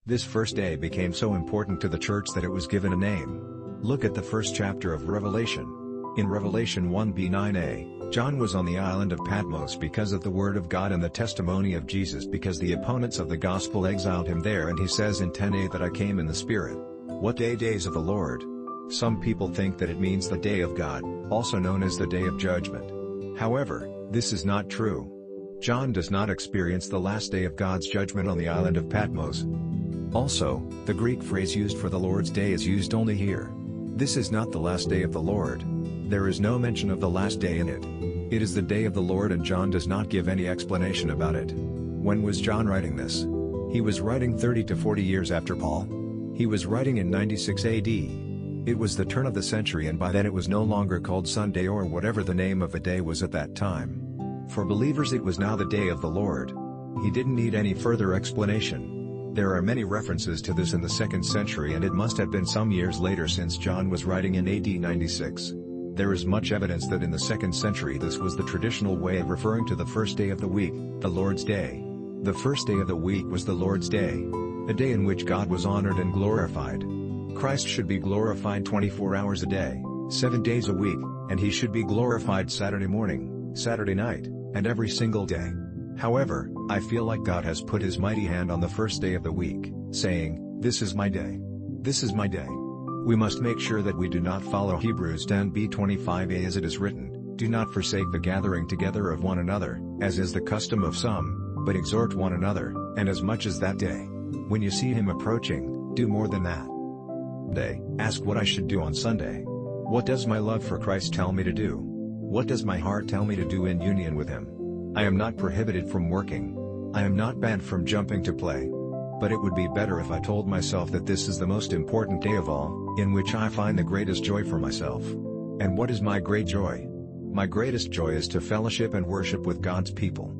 This first day became so important to the church that it was given a name. Look at the first chapter of Revelation. In Revelation 1b9a, John was on the island of Patmos because of the word of God and the testimony of Jesus, because the opponents of the gospel exiled him there, and he says in 10a that I came in the Spirit. What days of the Lord? Some people think that it means the day of God, also known as the day of judgment. However, this is not true. John does not experience the last day of God's judgment on the island of Patmos. Also, the Greek phrase used for the Lord's day is used only here. This is not the last day of the Lord. There is no mention of the last day in it. It is the day of the Lord, and John does not give any explanation about it. When was John writing this? He was writing 30 to 40 years after Paul. He was writing in 96 AD. It was the turn of the century, and by then it was no longer called Sunday or whatever the name of a day was at that time. For believers it was now the day of the Lord. He didn't need any further explanation. There are many references to this in the 2nd century, and it must have been some years later since John was writing in AD 96. There is much evidence that in the 2nd century this was the traditional way of referring to the first day of the week, the Lord's Day. The first day of the week was the Lord's Day, a day in which God was honored and glorified. Christ should be glorified 24 hours a day, 7 days a week, and he should be glorified Saturday morning, Saturday night, and every single day. However, I feel like God has put his mighty hand on the first day of the week, saying, "This is my day. This is my day." We must make sure that we do not follow Hebrews 10b25a as it is written, "Do not forsake the gathering together of one another, as is the custom of some, but exhort one another, and as much as that day." When you see him approaching, do more than that. Ask what I should do on Sunday. What does my love for Christ tell me to do? What does my heart tell me to do in union with him? I am not prohibited from working. I am not banned from jumping to play. But it would be better if I told myself that this is the most important day of all, in which I find the greatest joy for myself. And what is my great joy? My greatest joy is to fellowship and worship with God's people.